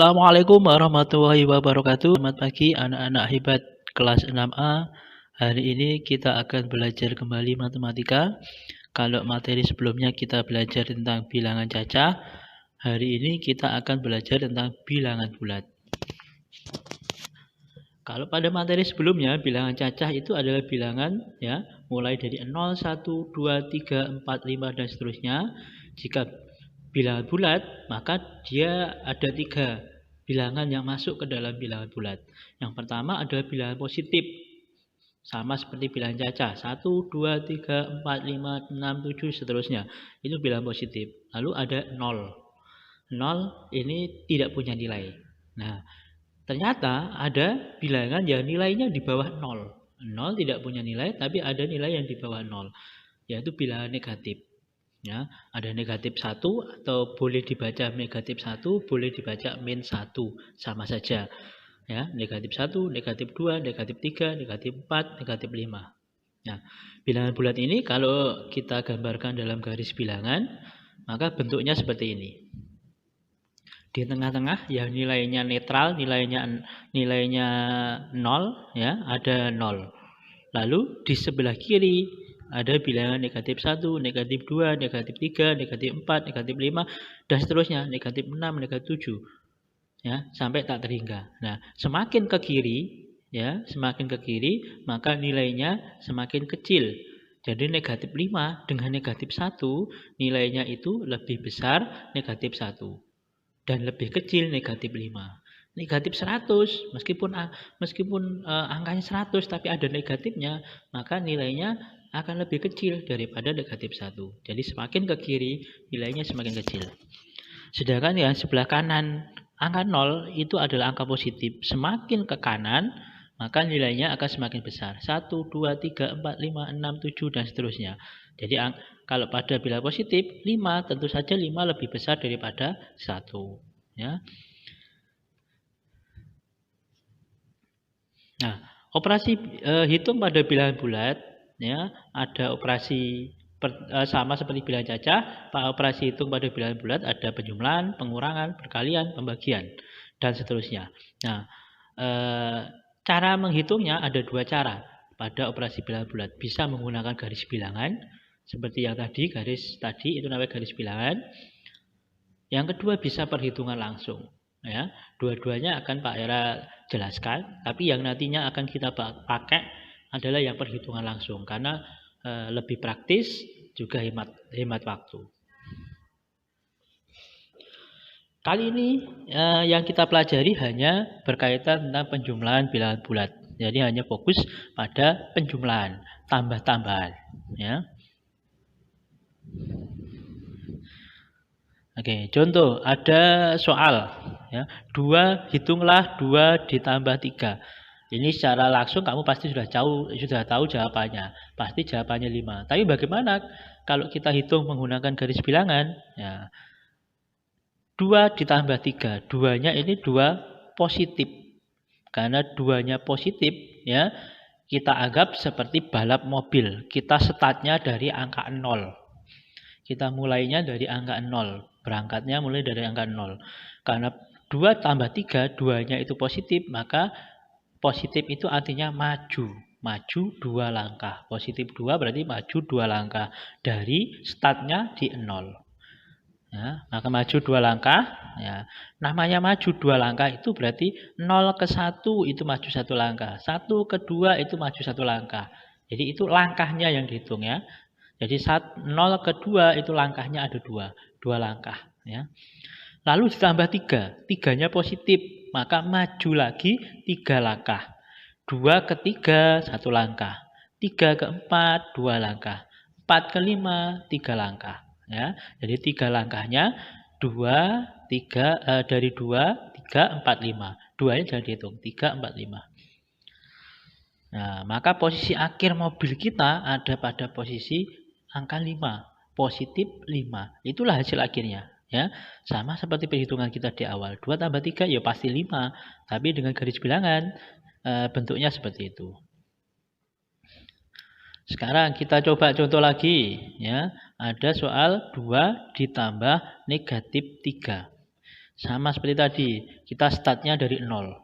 Assalamualaikum warahmatullahi wabarakatuh. Selamat pagi anak-anak hebat kelas 6A. Hari ini kita akan belajar kembali matematika. Kalau materi sebelumnya kita belajar tentang bilangan cacah, hari ini kita akan belajar tentang bilangan bulat. Kalau pada materi sebelumnya, bilangan cacah itu adalah bilangan ya, mulai dari 0, 1, 2, 3, 4, 5 dan seterusnya. Jika bilangan bulat, maka dia ada 3 bilangan yang masuk ke dalam bilangan bulat. Yang pertama adalah bilangan positif. Sama seperti bilangan cacah. 1, 2, 3, 4, 5, 6, 7, seterusnya. Itu bilangan positif. Lalu ada 0. 0 ini tidak punya nilai. Nah, ternyata ada bilangan yang nilainya di bawah 0. 0 tidak punya nilai, tapi ada nilai yang di bawah 0. Yaitu bilangan negatif. Ya, ada negatif 1 atau boleh dibaca negatif 1, boleh dibaca min 1, sama saja. Ya, negatif 1, negatif 2, negatif 3, negatif 4, negatif 5. Nah, bilangan bulat ini kalau kita gambarkan dalam garis bilangan, maka bentuknya seperti ini. Di tengah-tengah yang nilainya netral, nilainya 0 ya, ada 0. Lalu di sebelah kiri ada bilangan negatif 1, negatif 2, negatif 3, negatif 4, negatif 5, dan seterusnya, negatif 6, negatif 7. Ya, sampai tak terhingga. Nah, semakin ke kiri, ya, semakin ke kiri, maka nilainya semakin kecil. Jadi negatif 5 dengan negatif 1, nilainya itu lebih besar negatif 1 dan lebih kecil negatif 5. Negatif 100, meskipun angkanya 100 tapi ada negatifnya, maka nilainya akan lebih kecil daripada negatif 1. Jadi semakin ke kiri, nilainya semakin kecil. Sedangkan yang sebelah kanan, angka 0 itu adalah angka positif. Semakin ke kanan, maka nilainya akan semakin besar. 1, 2, 3, 4, 5, 6, 7, dan seterusnya. Jadi kalau pada bilangan positif, 5, tentu saja 5 lebih besar daripada 1. Ya. Nah, operasi hitung pada bilangan bulat, ya, ada operasi sama seperti bilangan cacah. Operasi hitung pada bilangan bulat ada penjumlahan, pengurangan, perkalian, pembagian, dan seterusnya. Nah, cara menghitungnya ada 2 cara pada operasi bilangan bulat. Bisa menggunakan garis bilangan, seperti yang tadi, garis tadi itu namanya garis bilangan. Yang kedua bisa perhitungan langsung. Ya, dua-duanya akan Pak Hera jelaskan, tapi yang nantinya akan kita pakai adalah yang perhitungan langsung karena lebih praktis juga hemat waktu. Kali ini yang kita pelajari hanya berkaitan tentang penjumlahan bilangan bulat. Jadi hanya fokus pada penjumlahan, tambah-tambahan, ya. Oke, contoh ada soal ya. Hitunglah 2 ditambah 3. Ini secara langsung kamu pasti sudah tahu jawabannya. Pasti jawabannya 5. Tapi bagaimana kalau kita hitung menggunakan garis bilangan? Ya. 2 ditambah 3. 2-nya ini 2 positif. Karena 2-nya positif ya, kita anggap seperti balap mobil. Kita startnya dari angka 0. Kita mulainya dari angka 0. Berangkatnya mulai dari angka 0. Karena 2 tambah 3, 2-nya itu positif, maka positif itu artinya maju. Maju 2 langkah. Positif 2 berarti maju 2 langkah. Dari startnya di 0. Ya, maka maju 2 langkah. Ya. Namanya maju 2 langkah itu berarti 0 ke 1 itu maju 1 langkah. 1 ke 2 itu maju 1 langkah. Jadi itu langkahnya yang dihitung ya. Jadi 0 ke 2 itu langkahnya ada 2 langkah. Ya. Lalu ditambah 3. 3-nya positif. Maka maju lagi 3 langkah. 2 ke 3, 1 langkah. 3 ke 4, 2 langkah. 4 ke 5, 3 langkah. Ya. Jadi 3 langkahnya 2, 3, dari 2, 3, 4, 5. 2-nya jangan dihitung. 3, 4, 5. Nah, maka posisi akhir mobil kita ada pada posisi angka 5, positif 5. Itulah hasil akhirnya. Ya, sama seperti perhitungan kita di awal. 2 tambah 3 ya pasti 5. Tapi dengan garis bilangan bentuknya seperti itu. Sekarang kita coba contoh lagi. Ya, ada soal 2 ditambah negatif 3. Sama seperti tadi, kita startnya dari 0.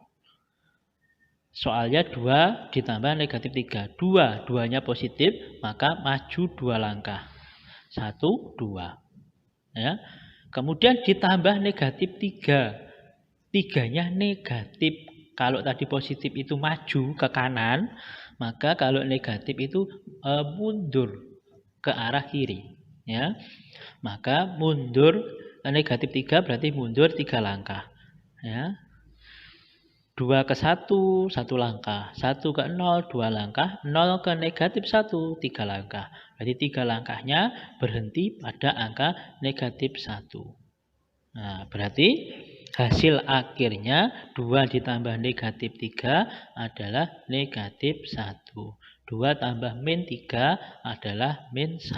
Soalnya 2 ditambah negatif 3. 2, 2-nya positif, maka maju 2 langkah. 1, 2. Ya. Kemudian ditambah negatif 3. 3-nya negatif. Kalau tadi positif itu maju ke kanan, maka kalau negatif itu mundur ke arah kiri. Ya. Maka mundur negatif 3 berarti mundur 3 langkah. Ya. 2 ke 1, 1 langkah. 1 ke 0, 2 langkah. 0 ke negatif 1, 3 langkah. Berarti 3 langkahnya berhenti pada angka negatif 1. Nah, berarti hasil akhirnya 2 ditambah negatif 3 adalah negatif 1. 2 tambah min 3 adalah min 1.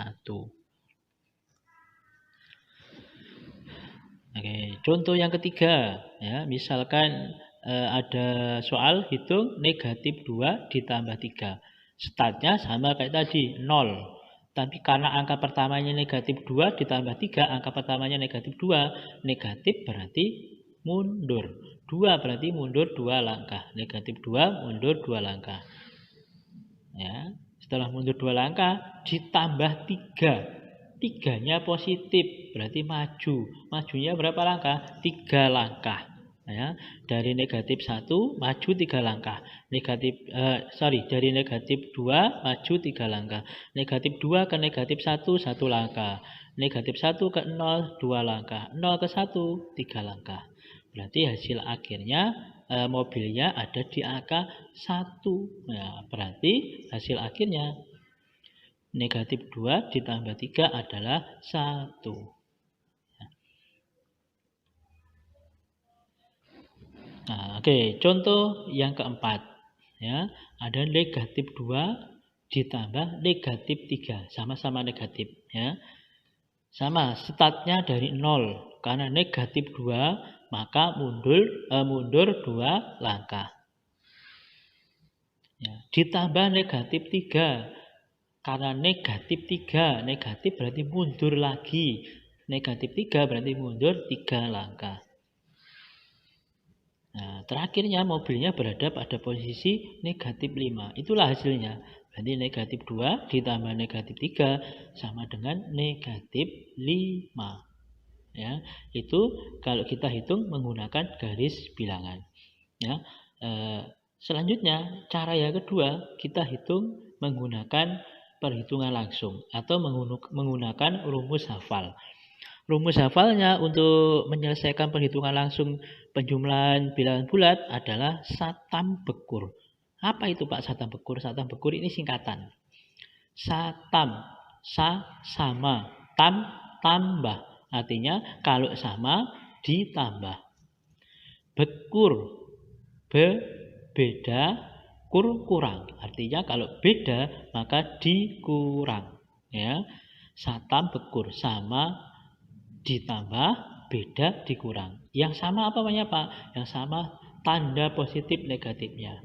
Oke, contoh yang ketiga, ya, misalkan ada soal hitung negatif 2 ditambah 3. Startnya sama kayak tadi, 0. Tapi karena angka pertamanya negatif 2 ditambah 3, angka pertamanya negatif 2. Negatif berarti mundur. 2 berarti mundur 2 langkah. Negatif 2 mundur 2 langkah. Ya, setelah mundur 2 langkah, ditambah 3. 3-nya positif, berarti maju. Majunya berapa langkah? 3 langkah. Ya, dari negatif 1 maju 3 langkah. Dari negatif 2 maju 3 langkah. Negatif 2 ke negatif 1, 1 langkah. Negatif 1 ke 0, 2 langkah. 0 ke 1, 3 langkah. Berarti hasil akhirnya mobilnya ada di angka 1. Ya, berarti hasil akhirnya negatif 2 ditambah 3 adalah 1. Nah, oke, contoh yang keempat. Ya, ada negatif 2 ditambah negatif 3. Sama-sama negatif. Ya. Sama, startnya dari 0. Karena negatif 2, maka mundur 2 langkah. Ya, ditambah negatif 3. Karena negatif 3, negatif berarti mundur lagi. Negatif 3 berarti mundur 3 langkah. Nah, terakhirnya mobilnya berada pada posisi negatif 5. Itulah hasilnya. Berarti negatif 2 ditambah negatif 3 sama dengan negatif 5. Ya, itu kalau kita hitung menggunakan garis bilangan. Ya, selanjutnya cara yang kedua kita hitung menggunakan perhitungan langsung atau menggunakan rumus hafal. Rumus hafalnya untuk menyelesaikan perhitungan langsung penjumlahan bilangan bulat adalah satam bekur. Apa itu Pak satam bekur? Satam bekur ini singkatan. Satam, sama, tam tambah. Artinya kalau sama ditambah. Bekur, beda, kurang. Artinya kalau beda maka dikurang. Ya, satam bekur sama ditambah beda dikurang. Yang sama apa namanya Pak? Yang sama tanda positif negatifnya.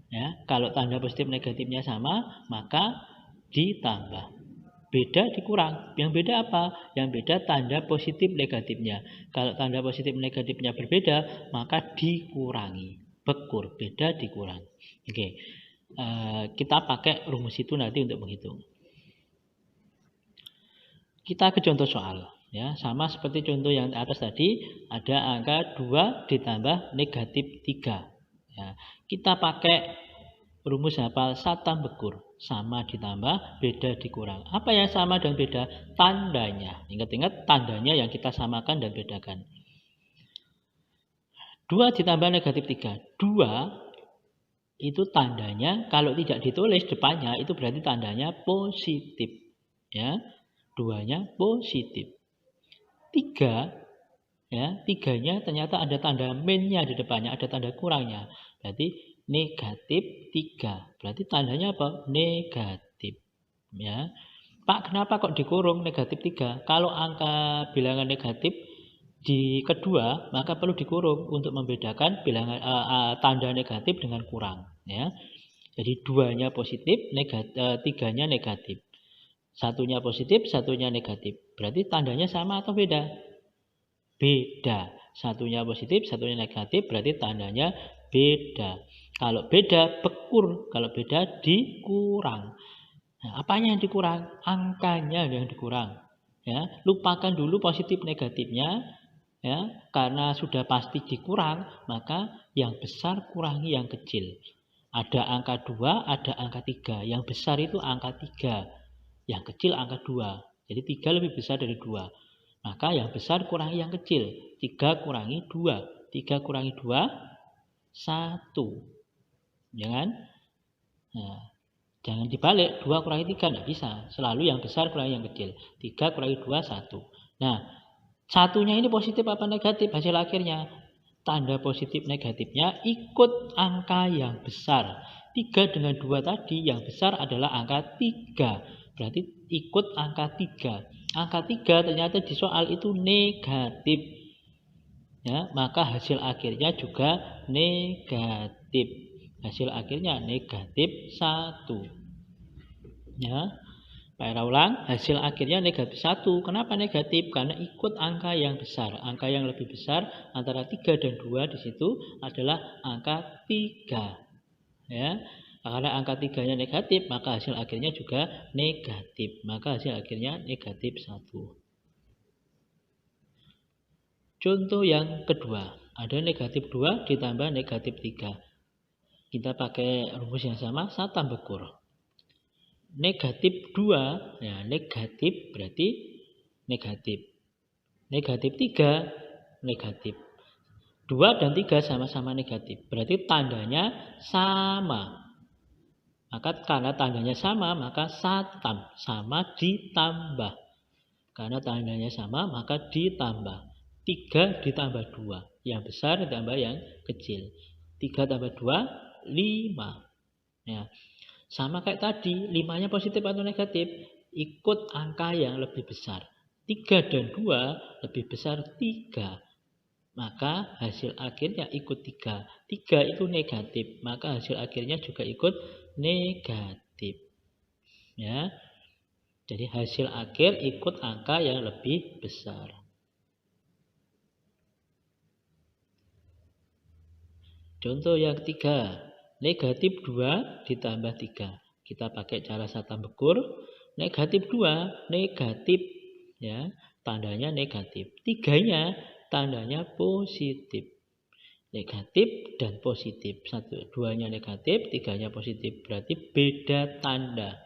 Ya, kalau tanda positif negatifnya sama maka ditambah. Beda dikurang. Yang beda apa? Yang beda tanda positif negatifnya. Kalau tanda positif negatifnya berbeda maka dikurangi. Bekur, beda dikurang. Oke, kita pakai rumus itu nanti untuk menghitung. Kita ke contoh soal. Ya, sama seperti contoh yang atas tadi, ada angka 2 ditambah negatif 3. Ya, kita pakai rumus hafal satam bekur. Sama ditambah, beda dikurang. Apa yang sama dan beda? Tandanya. Ingat-ingat tandanya yang kita samakan dan bedakan. 2 ditambah negatif 3. 2 itu tandanya kalau tidak ditulis depannya itu berarti tandanya positif. Ya, 2-nya positif. 3, ya, 3-nya ternyata ada tanda minnya di depannya, ada tanda kurangnya. Berarti negatif 3. Berarti tandanya apa? Negatif. Ya. Pak, kenapa kok dikurung negatif 3? Kalau angka bilangan negatif di kedua, maka perlu dikurung untuk membedakan bilangan tanda negatif dengan kurang. Ya. Jadi 2-nya positif, 3-nya negatif. 1-nya positif, 1-nya negatif. Berarti tandanya sama atau beda? Beda. Satunya positif, satunya negatif, berarti tandanya beda. Kalau beda, bekur. Kalau beda, dikurang. Nah, apanya yang dikurang? Angkanya yang dikurang. Ya, lupakan dulu positif negatifnya. Ya, karena sudah pasti dikurang, maka yang besar kurangi yang kecil. Ada angka 2, ada angka 3. Yang besar itu angka 3. Yang kecil angka 2. Jadi 3 lebih besar dari 2. Maka yang besar kurangi yang kecil. 3 kurangi 2. 3 kurangi 2, 1. Ya kan? Nah, jangan dibalik. 2 kurangi 3, tidak bisa. Selalu yang besar kurangi yang kecil. 3 kurangi 2, 1. Nah, satunya ini positif apa negatif hasil akhirnya? Tanda positif negatifnya ikut angka yang besar. 3 dengan 2 tadi yang besar adalah angka 3. Berarti ikut angka 3. Angka 3 ternyata di soal itu negatif. Ya, maka hasil akhirnya juga negatif. Hasil akhirnya negatif 1. Ya. Pak Era ulang, hasil akhirnya negatif 1. Kenapa negatif? Karena ikut angka yang besar. Angka yang lebih besar antara 3 dan 2 di situ adalah angka 3. Ya. Karena angka 3-nya negatif, maka hasil akhirnya juga negatif. Maka hasil akhirnya negatif 1. Contoh yang kedua, ada negatif 2 ditambah negatif 3. Kita pakai rumus yang sama, satu tambah kur. Negatif 2, ya negatif berarti negatif. Negatif 3, negatif. 2 dan 3 sama-sama negatif. Berarti tandanya sama. Maka karena tandanya sama, maka satam. Sama ditambah. Karena tandanya sama, maka ditambah. 3 ditambah 2. Yang besar ditambah yang kecil. 3 tambah 2, 5. Ya. Sama kayak tadi, 5-nya positif atau negatif? Ikut angka yang lebih besar. 3 dan 2 lebih besar 3. Maka hasil akhirnya ikut 3. 3 itu negatif. Maka hasil akhirnya juga ikut negatif. Ya. Jadi hasil akhir ikut angka yang lebih besar. Contoh yang ketiga. Negatif 2 ditambah 3. Kita pakai cara satu tambah kur. Negatif 2, negatif. Ya, tandanya negatif. 3-nya tandanya positif. Negatif dan positif. 2-nya negatif, 3-nya positif. Berarti beda tanda.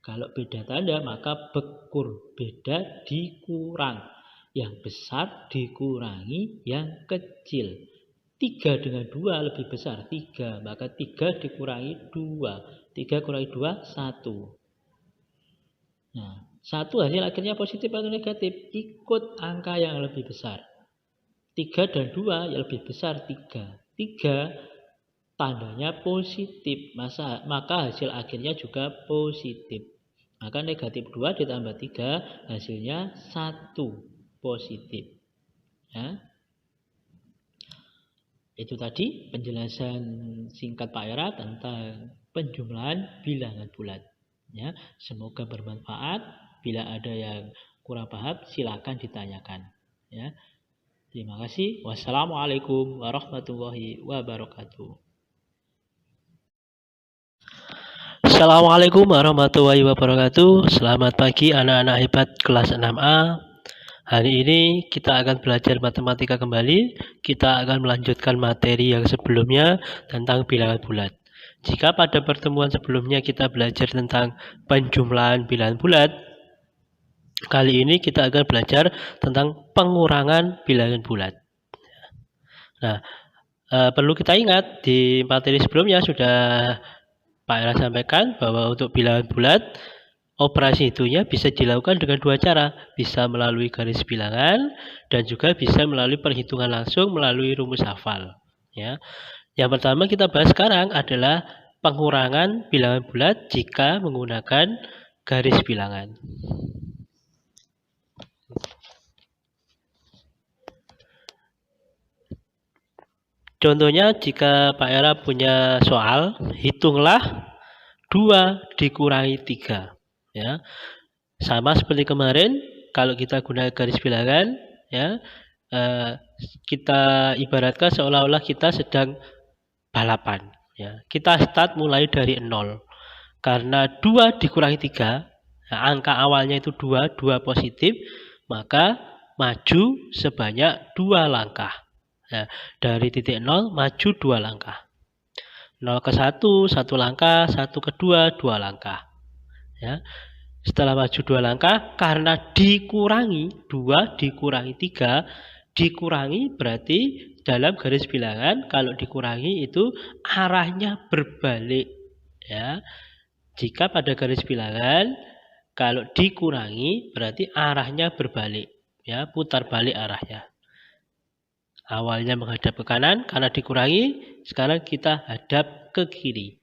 Kalau beda tanda, maka bekur. Beda dikurang. Yang besar dikurangi yang kecil. 3 dengan 2 lebih besar 3. Maka 3 dikurangi 2. 3 kurangi 2, 1. Nah, 1 hasil akhirnya positif atau negatif? Ikut angka yang lebih besar. 3 dan 2 yang lebih besar 3. 3 tandanya positif. Maka hasil akhirnya juga positif. Maka negatif 2 ditambah 3 hasilnya 1 positif. Ya. Itu tadi penjelasan singkat Pak Era tentang penjumlahan bilangan bulat. Ya, semoga bermanfaat. Bila ada yang kurang paham, silakan ditanyakan. Ya, terima kasih. Wassalamualaikum warahmatullahi wabarakatuh. Assalamualaikum warahmatullahi wabarakatuh. Selamat pagi anak-anak hebat kelas 6A. Hari ini kita akan belajar matematika kembali. Kita akan melanjutkan materi yang sebelumnya tentang bilangan bulat. Jika pada pertemuan sebelumnya kita belajar tentang penjumlahan bilangan bulat, kali ini kita akan belajar tentang pengurangan bilangan bulat. Nah, perlu kita ingat di materi sebelumnya sudah Pak Era sampaikan bahwa untuk bilangan bulat, operasi hitungnya bisa dilakukan dengan dua cara, bisa melalui garis bilangan dan juga bisa melalui perhitungan langsung melalui rumus hafal. Ya. Yang pertama kita bahas sekarang adalah pengurangan bilangan bulat jika menggunakan garis bilangan. Contohnya jika Pak Era punya soal, hitunglah 2 dikurangi 3. Ya, sama seperti kemarin, kalau kita gunakan garis bilangan, ya, kita ibaratkan seolah-olah kita sedang balapan. Ya. Kita start mulai dari 0. Karena 2 dikurangi 3, angka awalnya itu 2 positif, maka maju sebanyak 2 langkah. Nah, dari titik 0 maju 2 langkah. 0 ke 1, 1 langkah, 1 ke 2, 2 langkah. Ya. Setelah maju 2 langkah, karena dikurangi 2 dikurangi 3, dikurangi berarti dalam garis bilangan kalau dikurangi itu arahnya berbalik. Ya. Jika pada garis bilangan kalau dikurangi berarti arahnya berbalik. Ya, putar balik arahnya. Awalnya menghadap ke kanan, karena dikurangi, sekarang kita hadap ke kiri.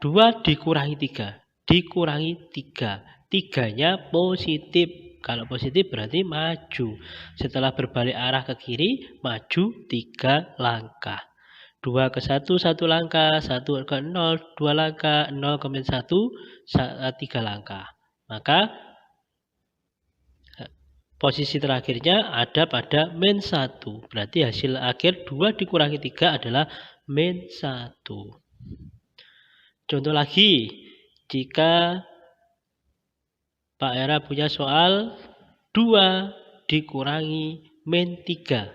2 dikurangi 3, dikurangi 3. 3-nya positif. Kalau positif berarti maju. Setelah berbalik arah ke kiri, maju 3 langkah. 2 ke 1, 1 langkah. 1 ke 0, 2 langkah. 0 ke min 1, 3 langkah. Maka posisi terakhirnya ada pada min 1. Berarti hasil akhir 2 dikurangi 3 adalah min 1. Contoh lagi, jika Pak Era punya soal 2 dikurangi min 3.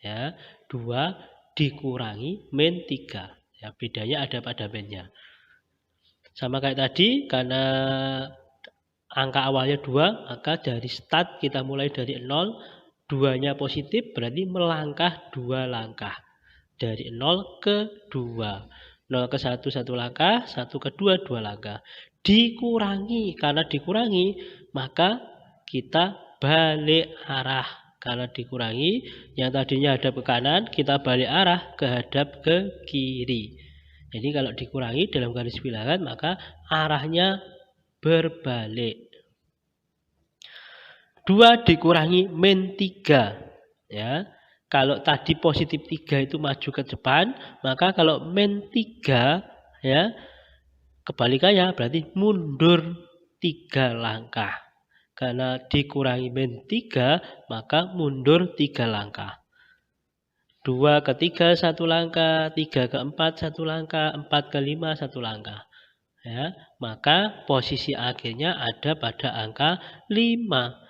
Ya, 2 dikurangi min 3. Ya, bedanya ada pada minnya. Sama kayak tadi, karena angka awalnya 2, maka dari start kita mulai dari 0, 2-nya positif berarti melangkah 2 langkah. Dari 0 ke 2. 0 ke 1, 1 langkah, 1 ke 2, 2 langkah. Dikurangi, karena dikurangi, maka kita balik arah. Karena dikurangi, yang tadinya hadap ke kanan, kita balik arah ke hadap ke kiri. Jadi kalau dikurangi dalam garis bilangan, maka arahnya berbalik. 2 dikurangi min 3. Ya. Kalau tadi positif 3 itu maju ke depan, maka kalau min 3 ya kebalikannya berarti mundur 3 langkah. Karena dikurangi min 3, maka mundur 3 langkah. 2 ke 3 1 langkah, 3 ke 4 1 langkah, 4 ke 5 1 langkah. Ya, maka posisi akhirnya ada pada angka 5.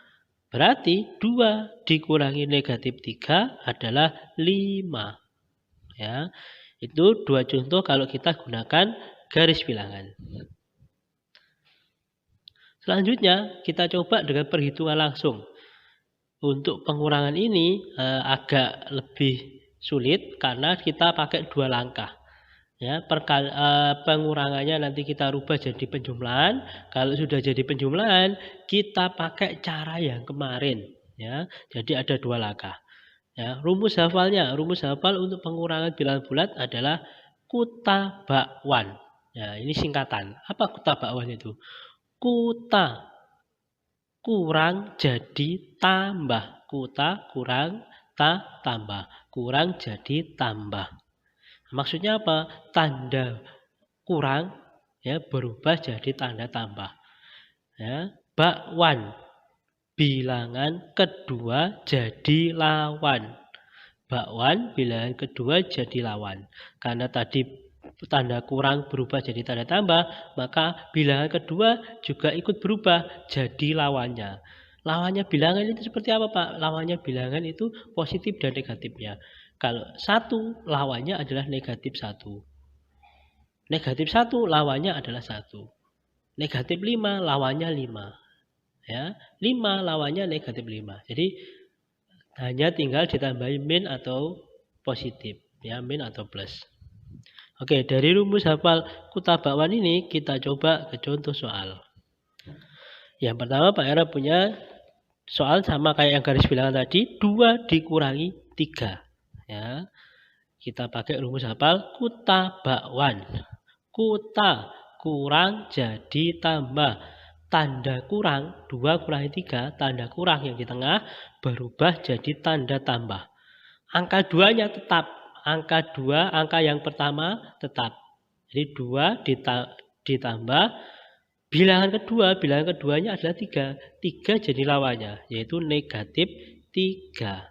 Berarti 2 dikurangi negatif 3 adalah 5. Ya, itu 2 contoh kalau kita gunakan garis bilangan. Selanjutnya kita coba dengan perhitungan langsung. Untuk pengurangan ini agak lebih sulit karena kita pakai 2 langkah. Ya, pengurangannya nanti kita rubah jadi penjumlahan. Kalau sudah jadi penjumlahan, kita pakai cara yang kemarin. Ya, jadi ada 2 langkah. Ya, rumus hafal untuk pengurangan bilangan bulat adalah kuta bakwan. Ya, ini singkatan. Apa kuta bakwan itu? Kuta kurang jadi tambah. Kuta kurang tambah. Kurang jadi tambah. Maksudnya apa? Tanda kurang ya berubah jadi tanda tambah. Ya, bakwan bilangan kedua jadi lawan. Bakwan bilangan kedua jadi lawan. Karena tadi tanda kurang berubah jadi tanda tambah, maka bilangan kedua juga ikut berubah jadi lawannya. Lawannya bilangan itu seperti apa, Pak? Lawannya bilangan itu positif dan negatifnya. Kalau 1 lawannya adalah negatif 1. Negatif 1 lawannya adalah 1. Negatif 5 lawannya 5. Ya, 5 lawannya negatif 5. Jadi hanya tinggal ditambahi min atau positif, ya, min atau plus. Oke, dari rumus hafal kuta bakwan ini kita coba ke contoh soal. Yang pertama Pak Era punya soal sama kayak yang garis bilangan tadi, 2 dikurangi 3. Ya, kita pakai rumus hafal kuta bakwan. Kuta kurang jadi tambah. Tanda kurang 2 kurangi 3, tanda kurang yang di tengah berubah jadi tanda tambah. Angka 2-nya tetap. Angka 2, angka yang pertama tetap. Jadi 2 ditambah bilangan keduanya adalah 3. 3 jadi lawannya, yaitu negatif 3.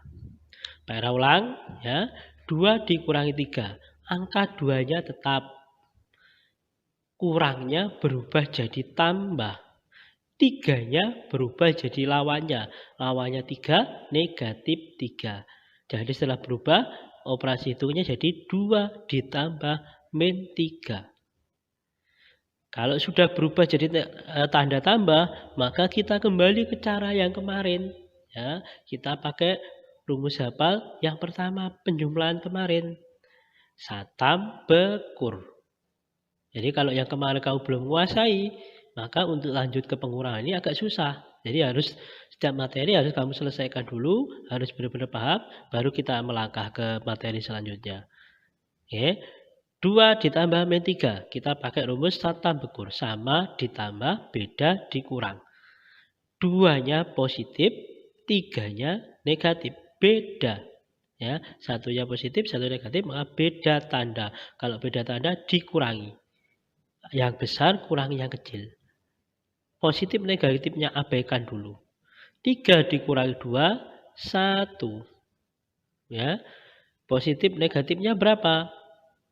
Pak Era ulang ya. 2 dikurangi 3. Angka 2-nya tetap. Kurangnya berubah jadi tambah. 3-nya berubah jadi lawannya. Lawannya 3, negatif 3. Jadi setelah berubah, operasi hitungnya jadi 2 ditambah min 3. Kalau sudah berubah jadi tanda tambah, maka kita kembali ke cara yang kemarin. Ya, kita pakai rumus hafal yang pertama, penjumlahan kemarin. Satam bekur. Jadi kalau yang kemarin kamu belum menguasai, maka untuk lanjut ke pengurangan ini agak susah. Jadi harus setiap materi harus kamu selesaikan dulu, harus benar-benar paham, baru kita melangkah ke materi selanjutnya. Oke. 2 ditambah min 3. Kita pakai rumus satam bekur. Sama ditambah beda dikurang. 2-nya positif, 3-nya negatif. Beda. Ya, satunya positif, satu negatif, maka beda tanda. Kalau beda tanda dikurangi. Yang besar kurangi yang kecil. Positif negatifnya abaikan dulu. 3 dikurangi 2, 1. Ya. Positif negatifnya berapa?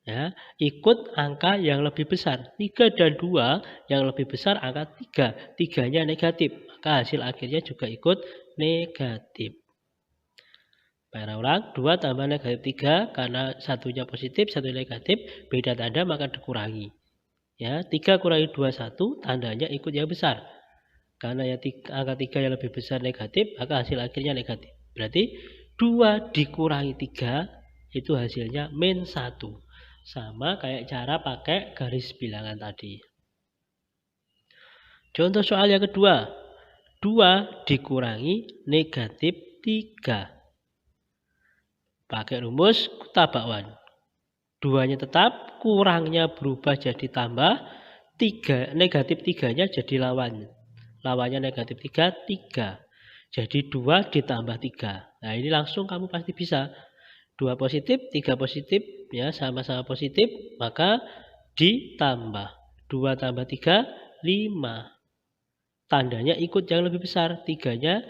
Ya, ikut angka yang lebih besar. 3 dan 2 yang lebih besar angka 3. 3-nya negatif. Maka hasil akhirnya juga ikut negatif. Para ulang, 2 tambah negatif 3. Karena satunya positif, satu negatif. Beda tanda maka dikurangi. Ya, 3 kurangi 2, 1. Tandanya ikut yang besar. Karena yang angka 3 yang lebih besar negatif, maka hasil akhirnya negatif. Berarti 2 dikurangi 3 itu hasilnya min 1. Sama kayak cara pakai garis bilangan tadi. Contoh soal yang kedua. 2 dikurangi negatif 3. Pakai rumus kutabakwan. 2-nya tetap, kurangnya berubah jadi tambah. 3, negatif 3-nya jadi lawan. Lawannya negatif 3, 3. Jadi 2 ditambah 3. Nah ini langsung kamu pasti bisa. 2 positif, 3 positif, ya sama-sama positif, maka ditambah. 2 tambah 3, 5. Tandanya ikut yang lebih besar. 3-nya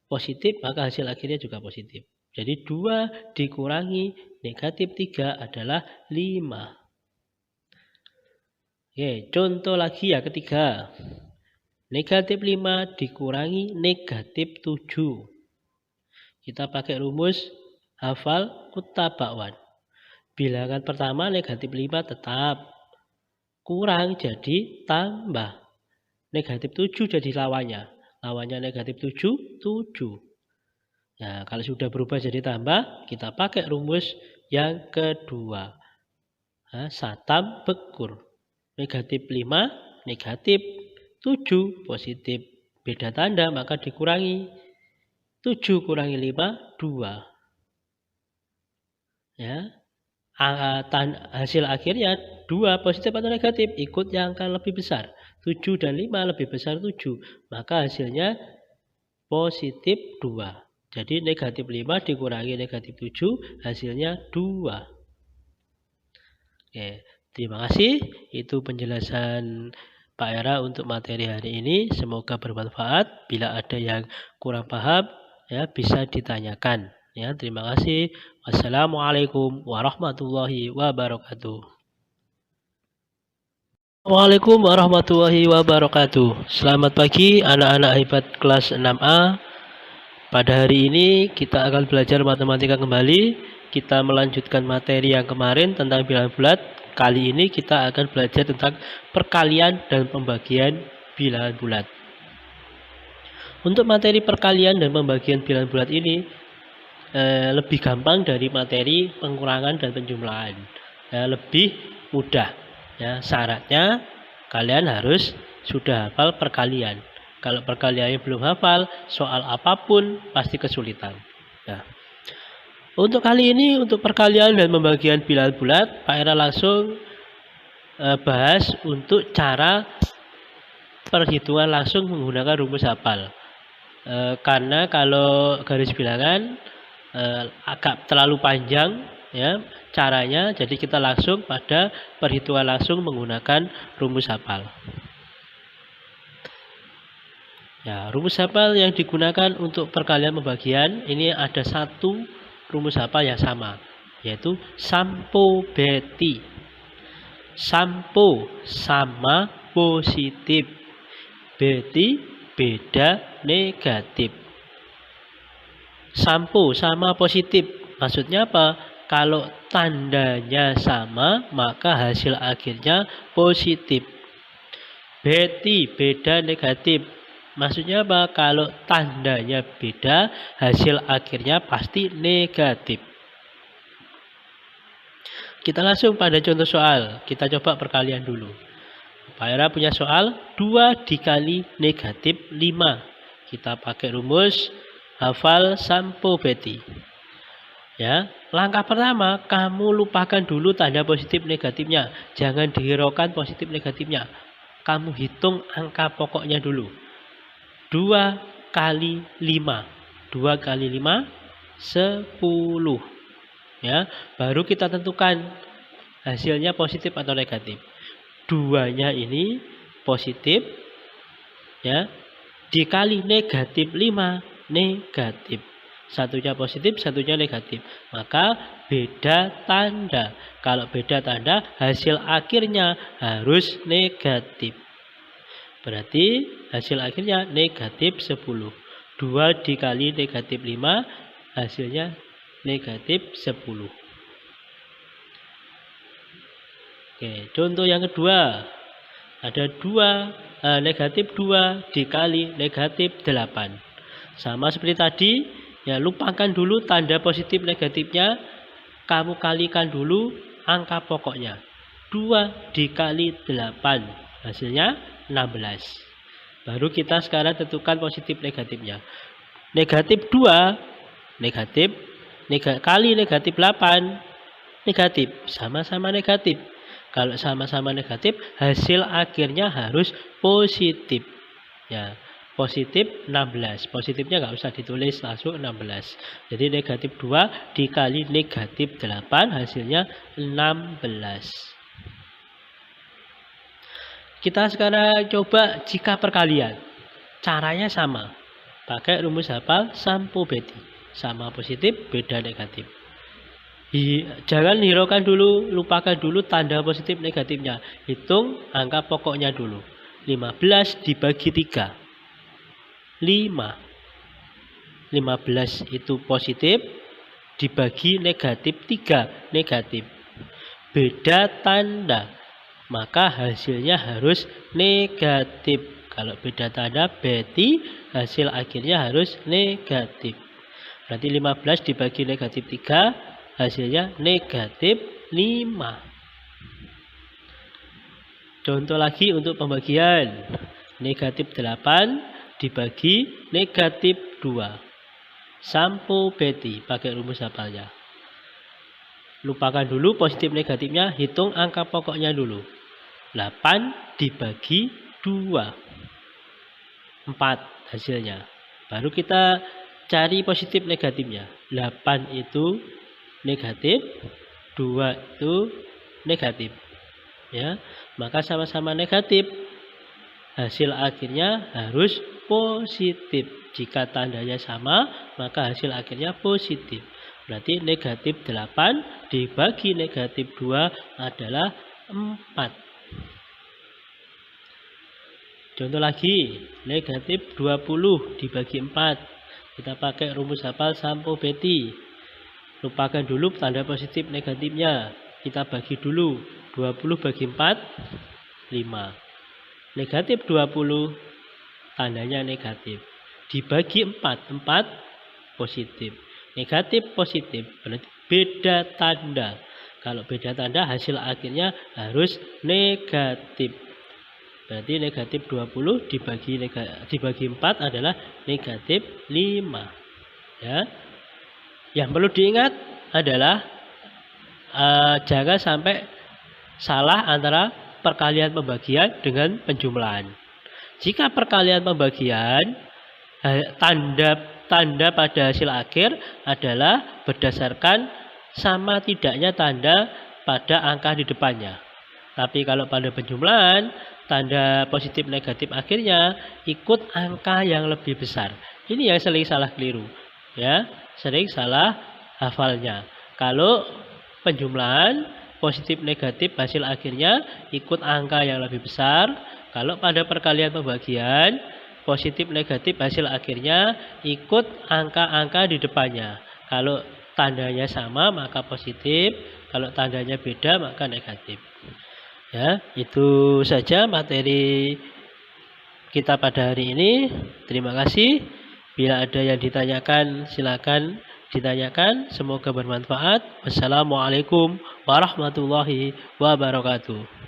positif, maka hasil akhirnya juga positif. Jadi 2 dikurangi negatif 3 adalah 5. Oke, contoh lagi ya ketiga. Negatif 5 dikurangi negatif 7. Kita pakai rumus hafal kutabakwan. Bilangan pertama negatif 5 tetap. Kurang jadi tambah. Negatif 7 jadi lawannya. Lawannya negatif 7, 7. Nah, kalau sudah berubah jadi tambah, kita pakai rumus yang kedua. Nah, satam bekur. Negatif 5, negatif 7, positif. Beda tanda, maka dikurangi. 7 kurangi 5, 2. Ya. Hasil akhirnya 2 positif atau negatif, ikut yang angka lebih besar. 7 dan 5 lebih besar 7. Maka hasilnya positif 2. Jadi negatif 5 dikurangi negatif 7, hasilnya 2. Oke, terima kasih. Itu penjelasan Pak Era untuk materi hari ini. Semoga bermanfaat. Bila ada yang kurang paham, ya bisa ditanyakan. Ya, terima kasih. Wassalamualaikum warahmatullahi wabarakatuh. Waalaikumsalam warahmatullahi wabarakatuh. Selamat pagi anak-anak hebat kelas 6A. Pada hari ini kita akan belajar matematika kembali. Kita melanjutkan materi yang kemarin tentang bilangan bulat. Kali ini kita akan belajar tentang perkalian dan pembagian bilangan bulat. Untuk materi perkalian dan pembagian bilangan bulat ini lebih gampang dari materi pengurangan dan penjumlahan. Lebih mudah. Ya, syaratnya kalian harus sudah hafal perkalian. Kalau perkaliannya belum hafal, soal apapun pasti kesulitan. Nah, untuk kali ini, untuk perkalian dan pembagian bilangan bulat, Pak Era langsung bahas untuk cara perhitungan langsung menggunakan rumus hafal. Karena kalau garis bilangan agak terlalu panjang, ya caranya, jadi kita langsung pada perhitungan langsung menggunakan rumus hafal. Ya, rumus hafal yang digunakan untuk perkalian pembagian ini ada 1, rumus hafal yang sama, yaitu sampo beti. Sampo sama positif, beti beda negatif. Sampo sama positif, maksudnya apa? Kalau tandanya sama, maka hasil akhirnya positif. Beti beda negatif, maksudnya apa? Kalau tandanya beda, hasil akhirnya pasti negatif. Kita langsung pada contoh soal. Kita coba perkalian dulu. Pak Era punya soal 2 dikali negatif 5. Kita pakai rumus hafal sampo beti. Ya, langkah pertama, kamu lupakan dulu tanda positif negatifnya. Jangan dihiraukan positif negatifnya. Kamu hitung angka pokoknya dulu. 2 kali 5. 2 kali 5, 10. Ya, baru kita tentukan hasilnya positif atau negatif. 2-nya ini positif, ya, dikali negatif 5, negatif. Satunya positif, satunya negatif. Maka beda tanda. Kalau beda tanda, hasil akhirnya harus negatif. Berarti hasil akhirnya negatif 10. 2 dikali negatif 5, hasilnya negatif 10. Oke, contoh yang kedua. Ada negatif 2 dikali negatif 8. Sama seperti tadi, ya, lupakan dulu tanda positif negatifnya, kamu kalikan dulu angka pokoknya. 2 dikali 8, hasilnya 16. Baru kita sekarang tentukan positif negatifnya. Negatif 2, kali negatif 8, negatif. Sama-sama negatif. Kalau sama-sama negatif, hasil akhirnya harus positif. Ya, positif 16. Positifnya nggak usah ditulis, langsung 16. Jadi negatif 2 dikali negatif 8, hasilnya 16. Kita sekarang coba jika perkalian. Caranya sama. Pakai rumus hafal sampo beti. Sama positif, beda negatif. Jangan hiraukan dulu, lupakan dulu tanda positif negatifnya. Hitung angka pokoknya dulu. 15 dibagi 3. 5. 15 itu positif, dibagi negatif 3, negatif. Beda tanda, maka hasilnya harus negatif. Kalau beda tanda, berarti hasil akhirnya harus negatif. Berarti 15 dibagi negatif 3, hasilnya negatif 5. Contoh lagi untuk pembagian. Negatif 8 dibagi negatif 2. Sampo beti, pakai rumus hafalnya. Lupakan dulu positif negatifnya, hitung angka pokoknya dulu. 8 dibagi 2. 4 hasilnya. Baru kita cari positif negatifnya. 8 itu negatif, 2 itu negatif. Ya, maka sama-sama negatif. Hasil akhirnya harus positif. Jika tandanya sama, maka hasil akhirnya positif. Berarti negatif 8 dibagi negatif 2 adalah 4. Contoh lagi, negatif 20 dibagi 4. Kita pakai rumus hafal sampo beti. Lupakan dulu tanda positif negatifnya. Kita bagi dulu. 20 bagi 4, 5. Negatif 20, tandanya negatif. Dibagi 4, 4 positif. Negatif positif, berarti beda tanda. Kalau beda tanda, hasil akhirnya harus negatif. Berarti negatif 20 dibagi 4 adalah negatif 5. Ya. Yang perlu diingat adalah jangan sampai salah antara perkalian pembagian dengan penjumlahan. Jika perkalian pembagian, tanda pada hasil akhir adalah berdasarkan sama tidaknya tanda pada angka di depannya. Tapi kalau pada penjumlahan, tanda positif negatif akhirnya ikut angka yang lebih besar. Ini yang sering salah keliru. Ya, sering salah hafalnya. Kalau penjumlahan positif negatif hasil akhirnya ikut angka yang lebih besar. Kalau pada perkalian pembagian positif negatif hasil akhirnya ikut angka-angka di depannya. Kalau tandanya sama maka positif, kalau tandanya beda maka negatif. Ya, itu saja materi kita pada hari ini. Terima kasih. Bila ada yang ditanyakan, silakan ditanyakan. Semoga bermanfaat. Wassalamualaikum warahmatullahi wabarakatuh.